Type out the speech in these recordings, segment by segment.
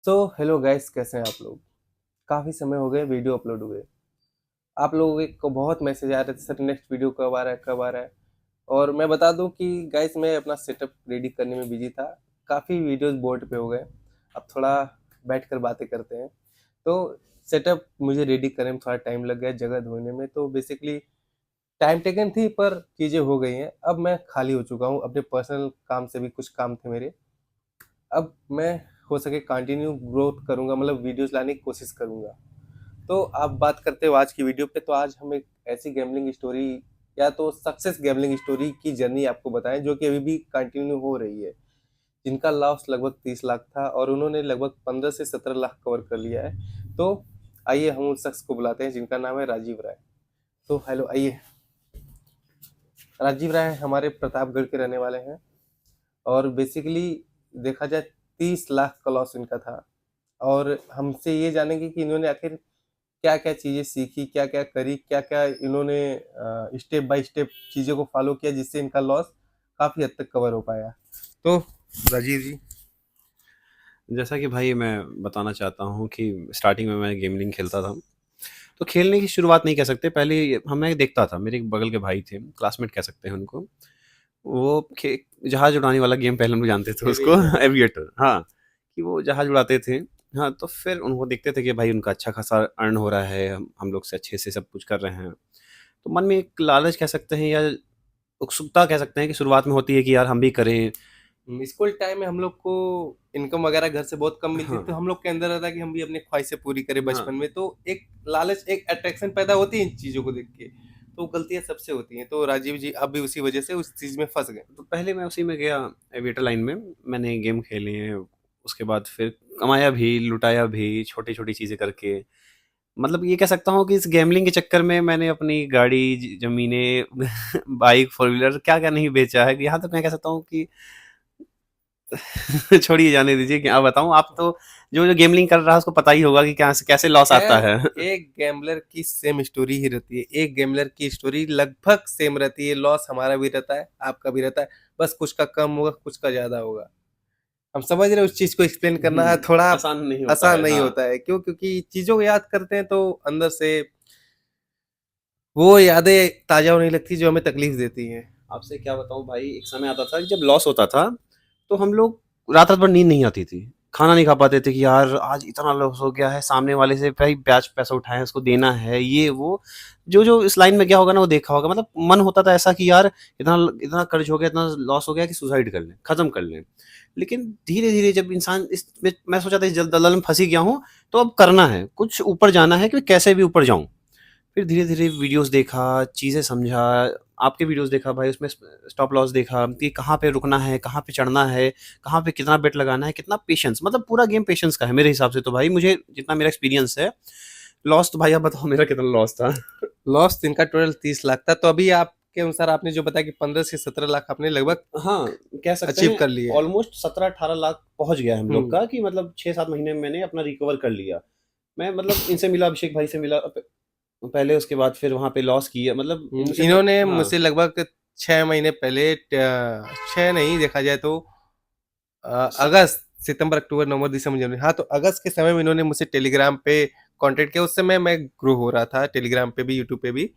तो hello guys, कैसे हैं आप लोग। काफ़ी समय हो गए वीडियो अपलोड हुए। आप लोगों को बहुत मैसेज आ रहे थे, सर नेक्स्ट वीडियो कब आ रहा है, कब आ रहा है। और मैं बता दूं कि गाइस मैं अपना सेटअप रेडी करने में बिजी था। काफ़ी वीडियोस बोर्ड पे हो गए। अब थोड़ा बैठ कर बातें करते हैं। तो सेटअप मुझे रेडी करने में थोड़ा टाइम लग गया, जगह ढूंढने में। तो बेसिकली टाइम टेकन थी, पर चीज़ें हो गई हैं। अब मैं खाली हो चुका हूँ, अपने पर्सनल काम से भी कुछ काम थे मेरे। अब मैं हो सके कंटिन्यू ग्रोथ करूंगा, मतलब वीडियोस लाने की कोशिश करूंगा। तो आप बात करते हो आज की वीडियो पे, तो आज हम एक ऐसी गैम्बलिंग स्टोरी या तो सक्सेस गैम्बलिंग स्टोरी की जर्नी आपको बताएं, जो कि अभी भी कंटिन्यू हो रही है। जिनका लॉस लगभग 30 लाख था और उन्होंने लगभग 15 से 17 लाख कवर कर लिया है। तो आइए हम उस शख्स को बुलाते हैं जिनका नाम है राजीव राय। तो हेलो, आइए। राजीव राय हमारे प्रतापगढ़ के रहने वाले हैं। और बेसिकली देखा जाए 30 लाख का लॉस इनका था। और हमसे ये जानेंगे कि इन्होंने आखिर क्या क्या चीज़ें सीखी, क्या क्या करी, क्या क्या इन्होंने स्टेप बाय स्टेप चीज़ों को फॉलो किया, जिससे इनका लॉस काफ़ी हद तक कवर हो पाया। तो राजीव जी। जैसा कि भाई मैं बताना चाहता हूँ कि स्टार्टिंग में मैं गेमिंग खेलता था। तो खेलने की शुरुआत नहीं कह सकते, पहले मैं देखता था, मेरे एक बगल के भाई थे, क्लासमेट कह सकते हैं उनको। वो खे जहाज़ उड़ाने वाला गेम पहले हम लोग जानते थे उसको एविएटर। एविएटर, हाँ, कि वो जहाज़ उड़ाते थे। हाँ, तो फिर उनको देखते थे कि भाई उनका अच्छा खासा अर्न हो रहा है, हम लोग से अच्छे से सब कुछ कर रहे हैं। तो मन में एक लालच कह सकते हैं या उत्सुकता कह सकते हैं कि शुरुआत में होती है कि यार हम भी करें। स्कूल टाइम में हम लोग को इनकम वगैरह घर से बहुत कम मिलती थी, हाँ, तो हम लोग के अंदर रहता कि हम भी अपनी ख्वाहिशें पूरी करें हाँ। बचपन में। तो एक लालच, एक अट्रैक्शन पैदा होती है इन चीज़ों को देख के। तो गलतियां सबसे होती हैं। तो राजीव जी अब भी उसी वजह से उस चीज़ में फंस गए। तो पहले मैं उसी में गया, एविएटर लाइन में। मैंने गेम खेले, उसके बाद फिर कमाया भी, लुटाया भी, छोटी-छोटी चीज़ें करके। मतलब ये कह सकता हूँ कि इस गैम्बलिंग के चक्कर में मैंने अपनी गाड़ी, ज़मीनें, बाइक, फ़ोर व्हीलर क्या-क्या नहीं बेचा है। यहाँ तक मैं कह सकता हूँ कि छोड़िए, जाने दीजिए, क्या बताऊँ। आप तो जो-जो गैम्बलिंग कर रहा है उसको पता ही होगा कि क्या कैसे लॉस आता खैर, है। एक गैम्बलर की सेम स्टोरी ही रहती है। एक गैम्बलर की स्टोरी लगभग सेम रहती है। लॉस हमारा भी रहता है, आपका भी रहता है। बस कुछ का कम होगा, कुछ का ज़्यादा होगा। हम समझ रहे हैं, उस चीज़ को एक्सप्लेन करना है थोड़ा आसान नहीं होता आसान है। नहीं हाँ। होता है। क्यों? क्योंकि चीज़ों को याद करते हैं तो अंदर से वो यादें ताज़ा होने लगती हैं जो हमें तकलीफ़ देती हैं। आपसे क्या बताऊँ भाई, एक समय आता था कि जब लॉस होता था, तो हम लोग रात-रात भर नींद नहीं आती थी। खाना नहीं खा पाते थे कि यार आज इतना लॉस हो गया है, सामने वाले से भाई ब्याज पैसा उठाए हैं, उसको देना है, ये वो। जो-जो इस लाइन में गया होगा ना, वो देखा होगा। मतलब मन होता था ऐसा कि यार इतना इतना कर्ज हो गया, इतना लॉस हो गया कि सुसाइड कर लें, खत्म कर लें। लेकिन धीरे-धीरे जब इंसान इसमें, मैं सोचा था इस दलदल में फँस ही गया हूँ, तो अब करना है, कुछ ऊपर जाना है कि कैसे भी ऊपर जाऊँ। फिर धीरे-धीरे वीडियोज़ देखा, चीज़ें समझा, आपके वीडियोज़ देखा भाई, उसमें स्टॉप लॉस देखा कि कहाँ पे रुकना है, कहाँ पे चढ़ना है, कहाँ पे कितना बेट लगाना है, कितना पेशेंस, मतलब पूरा गेम पेशेंस का है मेरे हिसाब से। तो भाई मुझे जितना मेरा एक्सपीरियंस है, लॉस तो भाई आप बताओ मेरा कितना लॉस था? लॉस तो इनका टोटल 30 लाख था। तो अभी आपके अनुसार आपने जो बताया कि 15 से 17 लाख आपने लगभग हाँ, कह सकते अचीव हैं कर लिए हैं। ऑलमोस्ट 17-18 लाख पहुँच गया है हम लोग हुँ। का, कि मतलब 6-7 महीने में मैंने अपना रिकवर कर लिया। मैं मतलब इनसे मिला, अभिषेक भाई से मिला पहले, उसके बाद फिर वहाँ पे लॉस किया, मतलब इनसे तो इन्होंने हाँ। मुझसे लगभग 6 महीने पहले 6 नहीं देखा जाए तो स अगस्त, सितंबर, अक्टूबर, नवंबर, दिसंबर, जनवरी, हाँ, तो अगस्त के समय में इन्होंने मुझसे टेलीग्राम पे कॉन्टैक्ट किया। उस समय मैं ग्रो हो रहा था टेलीग्राम पे भी, यूट्यूब पे भी।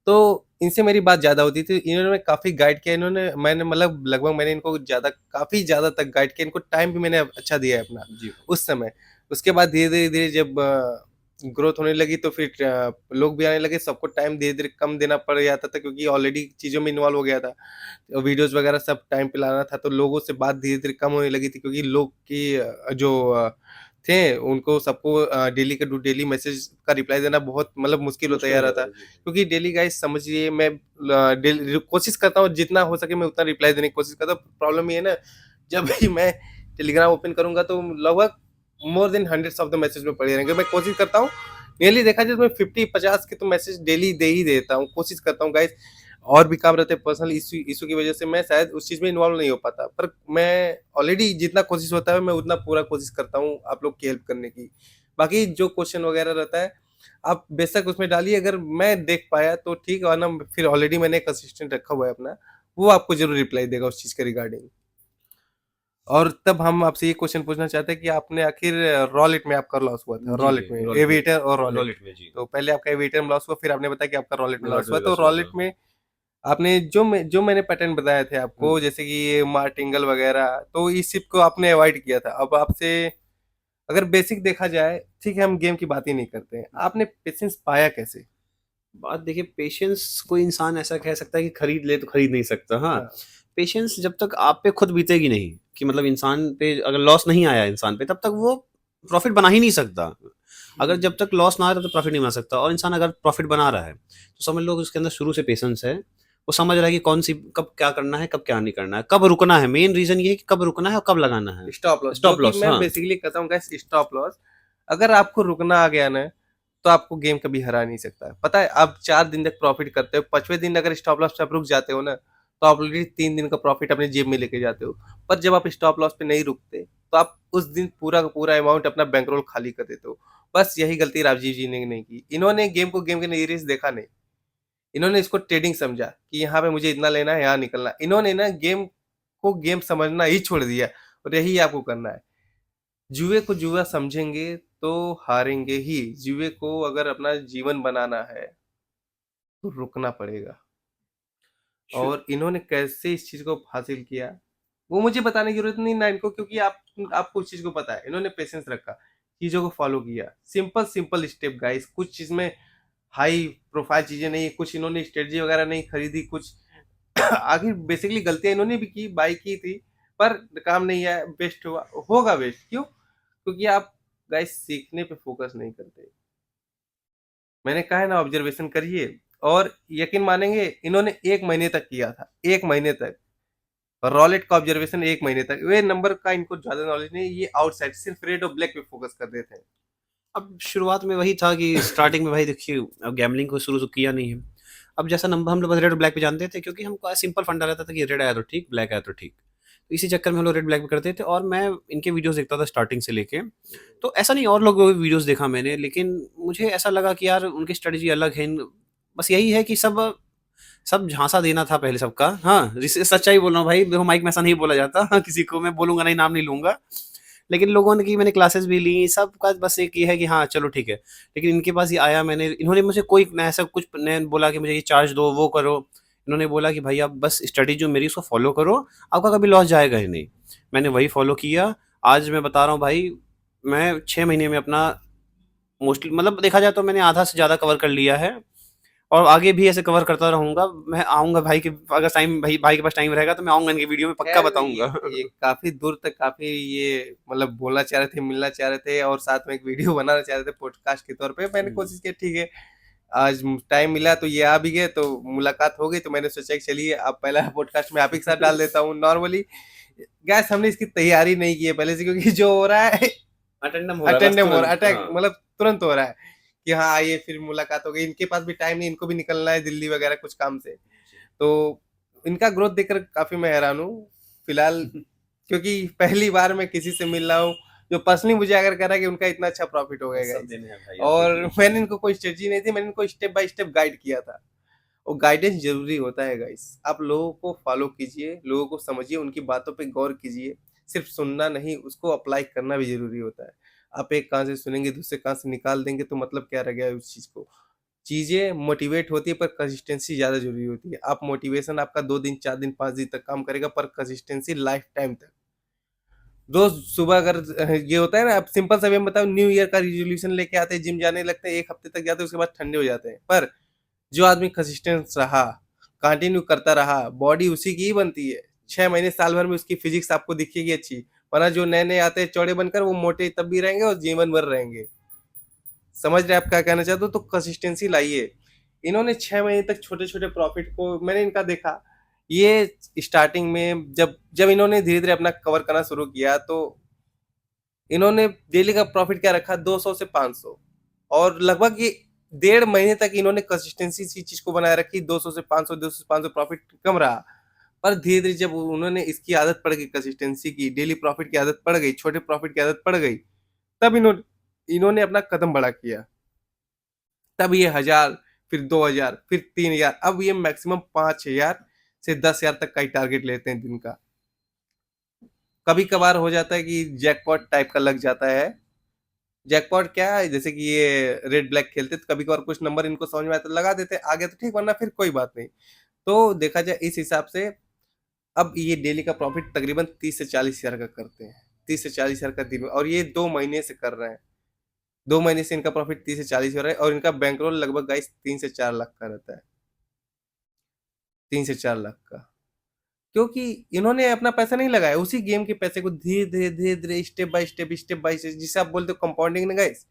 तो इनसे मेरी बात ज़्यादा होती थी। इन्होंने काफ़ी गाइड किया। मैंने मतलब लगभग मैंने इनको काफ़ी ज़्यादा तक गाइड किया। इनको टाइम भी मैंने अच्छा दिया है अपना जी भाई। उस समय। उसके बाद धीरे-धीरे जब ग्रोथ होने लगी तो फिर लोग भी आने लगे। सबको टाइम धीरे-धीरे कम देना पड़ जाता था, क्योंकि ऑलरेडी चीज़ों में इन्वॉल्व हो गया था। वीडियोज़ वगैरह सब टाइम पे लाना था, तो लोगों से बात धीरे-धीरे कम होने लगी थी, क्योंकि लोग की थे, उनको सबको डेली का डेली मैसेज का रिप्लाई देना बहुत मतलब मुश्किल होता मुश्किल जा हो रहा जाता था। है, जी। क्योंकि डेली गाइस समझिए मैं डेली कोशिश करता हूँ, जितना हो सके मैं उतना रिप्लाई देने की कोशिश करता हूँ। प्रॉब्लम ये है ना, जब भी मैं टेलीग्राम ओपन करूँगा तो लगभग more than hundreds of the message में पड़े रहेंगे। मैं कोशिश करता हूँ, नियरली देखा जाए तो मैं 50-50 के तो मैसेज डेली दे ही देता हूँ। कोशिश करता हूँ गाइस। और भी काम रहते हैं, पर्सनल इश्यू इश्यू की वजह से मैं शायद उस चीज़ में इन्वॉल्व नहीं हो पाता। पर मैं ऑलरेडी जितना कोशिश होता है, मैं उतना पूरा कोशिश करता हूँ आप लोग की हेल्प करने की। बाकी जो क्वेश्चन वगैरह रहता है, आप बेशक उसमें डालिए, अगर मैं देख पाया तो ठीक है, वरना फिर ऑलरेडी मैंने एक असिस्टेंट रखा हुआ है अपना, वो आपको ज़रूर रिप्लाई देगा उस चीज़ के रिगार्डिंग। और तब हम आपसे ये क्वेश्चन पूछना चाहते हैं कि आपने आखिर रॉलेट में आपका लॉस हुआ था, जी, रॉलेट जी, में, रॉलेट में। एविएटर और रॉलेट। रॉलेट में, जी। तो पहले आपका एविएटर में लॉस हुआ, फिर आपने बताया कि आपका रॉलेट में लॉस रॉलेट हुआ। में तो लॉस हुआ रॉलेट था। में आपने जो मैंने पैटर्न बताए थे हुँ। आपको, जैसे कि ये मार्टिंगल वगैरह, तो इस शिप को आपने अवॉइड किया था। अब आपसे अगर बेसिक देखा जाए, ठीक है, हम गेम की बात ही नहीं करते हैं, आपने पेशेंस पाया कैसे? बात देखिए, पेशेंस कोई इंसान ऐसा कह सकता है कि खरीद ले तो खरीद नहीं सकता। हाँ, हाँ। पेशेंस जब तक आप पे खुद बीतेगी नहीं, कि मतलब इंसान पे अगर लॉस नहीं आया इंसान पे, तब तक वो प्रॉफिट बना ही नहीं सकता। अगर जब तक लॉस ना आए तब तक प्रॉफिट नहीं बना सकता। और इंसान अगर प्रॉफिट बना रहा है तो समझ लो कि उसके अंदर शुरू से पेशेंस है। वो समझ रहा है कि कौन सी कब क्या करना है, कब क्या नहीं करना है, कब रुकना है। मेन रीजन ये है कि कब रुकना है और कब लगाना है। स्टॉप लॉस, जो स्टॉप कि लॉस। मैं हाँ। बेसिकली कहता हूँ गाइस, स्टॉप लॉस। अगर आपको रुकना आ गया ना, तो आपको गेम कभी हरा नहीं सकता। पता है, आप 4 दिन तक प्रॉफिट करते हो, 5वें दिन अगर स्टॉप लॉस पे आप रुक जाते हो ना, तो आप ऑलरेडी 3 दिन का प्रॉफिट अपने जेब में लेके जाते हो। पर जब आप स्टॉप लॉस पे नहीं रुकते, तो आप उस दिन पूरा का पूरा अमाउंट अपना बैंक रोल खाली कर देते हो। बस यही गलती राजीव जी ने नहीं की। इन्होंने गेम को गेम के नजरिए से देखा नहीं, इन्होंने इसको ट्रेडिंग समझा कि यहाँ पे मुझे इतना लेना है, यहाँ निकलना है। इन्होंने ना गेम को गेम समझना ही छोड़ दिया, और यही आपको करना है। जुए को जुआ समझेंगे तो हारेंगे ही। जुए को अगर अपना जीवन बनाना है, तो रुकना पड़ेगा। शु और इन्होंने कैसे इस चीज को हासिल किया, वो मुझे बताने की जरूरत नहीं ना इनको, क्योंकि आपको उस चीज को पता है। इन्होंने पेशेंस रखा, चीजों को फॉलो किया, सिंपल सिंपल स्टेप गाइस। कुछ चीज में हाई प्रोफाइल चीजें नहीं, कुछ इन्होंने स्ट्रेटजी वगैरह नहीं खरीदी, कुछ आखिर बेसिकली गलतियां इन्होंने भी की, बाई की थी, पर काम नहीं आया, बेस्ट हुआ, होगा बेस्ट। क्यों? क्योंकि आप गाइस सीखने पे फोकस नहीं करते। मैंने कहा है ना, ऑब्जर्वेशन करिए। और यकीन मानेंगे, इन्होंने 1 महीने तक किया था, 1 महीने तक। रॉलेट का ऑब्जर्वेशन 1 महीने तक। वे नंबर का इनको ज्यादा नॉलेज नहीं, ये आउटसाइड सिर्फ रेड और ब्लैक पे फोकस कर देते हैं। अब शुरुआत में वही था कि स्टार्टिंग में भाई देखिए, अब गैम्बलिंग को शुरू तो किया नहीं है। अब जैसा नंबर हम लोग बस रेड और ब्लैक पे जानते थे, क्योंकि हमको सिंपल फंडा रहता था कि रेड आया तो ठीक, ब्लैक आया तो ठीक। तो इसी चक्कर में हम लोग रेड ब्लैक पे करते थे, और मैं इनके वीडियोस देखता था स्टार्टिंग से लेके। तो ऐसा नहीं, और लोगों के वीडियोस देखा मैंने, लेकिन मुझे ऐसा लगा कि यार उनकी स्ट्रेटजी अलग है। बस यही है कि सब सब झांसा देना था पहले सबका। हाँ, जिसे सच्चाई बोल रहा हूँ भाई, देखो माइक में ऐसा नहीं बोला जाता। हाँ, किसी को मैं बोलूंगा नहीं, नाम नहीं लूंगा। लेकिन लोगों ने की, मैंने क्लासेस भी ली, सबका बस एक ये है कि हाँ चलो ठीक है। लेकिन इनके पास ये आया, मैंने इन्होंने मुझे कोई न ऐसा कुछ ने बोला कि मुझे ये चार्ज दो, वो करो। इन्होंने बोला कि भाई आप बस स्टडी जो मेरी उसको फॉलो करो, आपका कभी लॉस जाएगा ही नहीं। मैंने वही फॉलो किया। आज मैं बता रहा हूँ भाई, मैं 6 महीने में अपना मोस्टली, मतलब देखा जाए तो मैंने आधा से ज़्यादा कवर कर लिया है। और आगे भी ऐसे कवर करता रहूंगा। मैं आऊंगा भाई के, अगर टाइम भाई के पास टाइम रहेगा तो मैं आऊंगा इनके वीडियो में, पक्का खैर, बताऊंगा। ये काफी दूर तक, काफी ये मतलब बोलना चाह रहे थे, मिलना चाह रहे थे, और साथ में एक वीडियो बनाना चाह रहे थे पॉडकास्ट के तौर पे। मैंने कोशिश की, ठीक है, आज टाइम मिला तो ये आ भी गए, तो मुलाकात हो गई। तो मैंने सोचा कि चलिए, अब पहला पॉडकास्ट में आप ही के साथ डाल देता हूँ नॉर्मली। गैस, हमने इसकी तैयारी नहीं की है पहले से, क्योंकि जो हो रहा है, अटेंडम हो रहा है बस अटेंडम हो रहा है, तुरंत। अटैक हाँ। मतलब तुरंत हो रहा है कि हाँ आइए, फिर मुलाकात हो गई। इनके पास भी टाइम नहीं, इनको भी निकलना है दिल्ली वगैरह कुछ काम से। तो इनका ग्रोथ देखकर काफी मैं हैरान हूँ फिलहाल, क्योंकि पहली बार मैं किसी से मिल रहा हूँ जो पर्सनली मुझे अगर कह रहा है कि उनका इतना अच्छा प्रॉफिट हो गया सब गाइस। देने हैं भाई और आपको। मैंने इनको कोई स्ट्रेटजी नहीं थी, मैंने इनको स्टेप बाय स्टेप गाइड किया था। और गाइडेंस जरूरी होता है गाइस। आप लोगों को फॉलो कीजिए, लोगों को समझिए, उनकी बातों पे गौर कीजिए। सिर्फ सुनना नहीं, उसको अप्लाई करना भी जरूरी होता है। आप एक कान से सुनेंगे, दूसरे कान से निकाल देंगे, तो मतलब क्या रह गया उस चीज को। चीजें मोटिवेट होती है, पर कंसिस्टेंसी ज्यादा जरूरी होती है। आप मोटिवेशन आपका 2 दिन, 4 दिन, 5 दिन तक काम करेगा, पर कंसिस्टेंसी लाइफ टाइम तक। रोज सुबह अगर ये होता है ना, आप सिंपल सा वे बताओ, न्यू ईयर का रिजोल्यूशन लेके आते हैं, जिम जाने लगते हैं, 1 हफ्ते तक जाते हैं, उसके बाद ठंडे हो जाते हैं। पर जो आदमी कंसिस्टेंट रहा, कंटिन्यू करता रहा, बॉडी उसी की ही बनती है। 6 महीने, साल भर में उसकी फिजिक्स आपको दिखेगी अच्छी। वरना जो नए नए आते हैं चौड़े बनकर, वो मोटे तब भी रहेंगे और जीवन भर रहेंगे। समझ रहे हैं आप क्या कहना चाहते हो? तो कंसिस्टेंसी लाइए। इन्होंने 6 महीने तक छोटे छोटे प्रॉफिट को मैंने इनका देखा। ये स्टार्टिंग में जब जब इन्होंने धीरे धीरे अपना कवर करना शुरू किया, तो इन्होंने डेली का प्रॉफिट क्या रखा, 200 से 500। और लगभग ये 1.5 महीने तक इन्होंने कंसिस्टेंसी इसी चीज को बनाए रखी, 200 से 500, 200 से 500 प्रॉफिट कम रहा। पर धीरे धीरे जब उन्होंने इसकी आदत पड़ गई, कंसिस्टेंसी की, डेली प्रॉफिट की आदत पड़ गई, छोटे प्रॉफिट की आदत पड़ गई, तब इन्होंने इन्होंने अपना कदम बड़ा किया। तब ये 1000, फिर 2000, फिर 3000, अब ये मैक्सिमम 5000 से 10,000 तक का ही टारगेट लेते हैं दिन का। कभी कभार हो जाता है कि जैकपॉट टाइप का लग जाता है। जैकपॉट क्या है, जैसे कि ये रेड ब्लैक खेलते तो कभी कभार कुछ नंबर इनको समझ में आया तो लगा देते, आ गया तो ठीक, वरना फिर कोई बात नहीं। तो देखा जाए इस हिसाब से, अब ये डेली का प्रॉफिट तकरीबन 30 से 40 हजार का करते हैं। 30 से 40 हजार का दिन में, और ये 2 महीने से कर रहे हैं। 2 महीने से इनका प्रॉफिट 30 से 40 हो रहा है, और इनका बैंक रोल लगभग गाइस 3 से 4 लाख का रहता है। 3 से 4 लाख का, क्योंकि इन्होंने अपना पैसा नहीं लगाया, उसी गेम के पैसे को धीरे धीरे धीरे धीरे स्टेप बाय स्टेप, जिसे आप बोलते हो कंपाउंडिंग ना गाइस,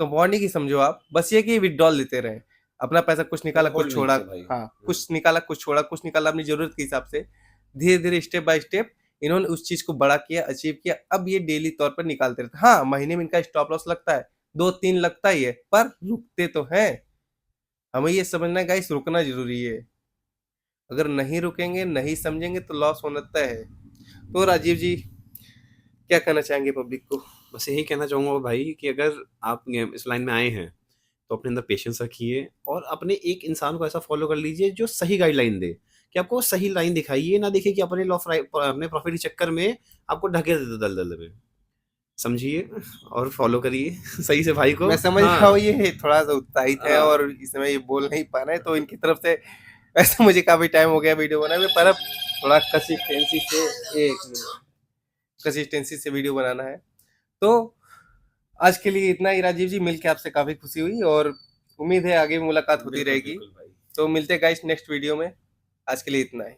कंपाउंडिंग ही समझो आप। बस ये कि विड्रॉल लेते रहे, अपना पैसा कुछ निकाला कुछ होल्ड नहीं छोड़ा, किया भाई। हाँ कुछ निकाला कुछ छोड़ा, कुछ निकाला अपनी जरूरत के हिसाब से, धीरे धीरे स्टेप बाय स्टेप इन्होंने उस चीज को बड़ा किया, अचीव किया। अब ये डेली तौर पर निकालते रहते, हाँ महीने में इनका स्टॉप लॉस लगता है, 2-3 लगता ही है, पर रुकते तो हैं। हमें ये समझना है गाइस, रुकना जरूरी है। अगर नहीं रुकेंगे, नहीं समझेंगे तो लॉस होना तय है। तो राजीव जी क्या कहना चाहेंगे पब्लिक को? बस यही कहना चाहूँगा भाई कि अगर आप इस लाइन में आए हैं तो अपने अंदर पेशेंस रखिए और अपने एक इंसान को ऐसा फॉलो कर लीजिए जो सही गाइडलाइन दे, कि आपको सही लाइन दिखाइए, ना देखिए कि अपने अपने प्रॉफिट के चक्कर में आपको ढकेल दे दलदल में। समझिए और फॉलो करिए सही से भाई को। मैं समझ रहा हाँ, हूँ ये थोड़ा सा उत्साहित है हाँ। और इस समय ये बोल नहीं पा रहे हैं, तो इनकी तरफ से वैसे मुझे काफी टाइम हो गया वीडियो बनाने में, पर अब थोड़ा कंसिस्टेंसी से वीडियो बनाना है। तो आज के लिए इतना ही राजीव जी, मिलके आपसे काफी खुशी हुई, और उम्मीद है आगे भी मुलाकात होती बिल्कुल, रहेगी। बिल्कुल भाई। तो मिलते हैं गाइस नेक्स्ट वीडियो में। आज के लिए इतना ही।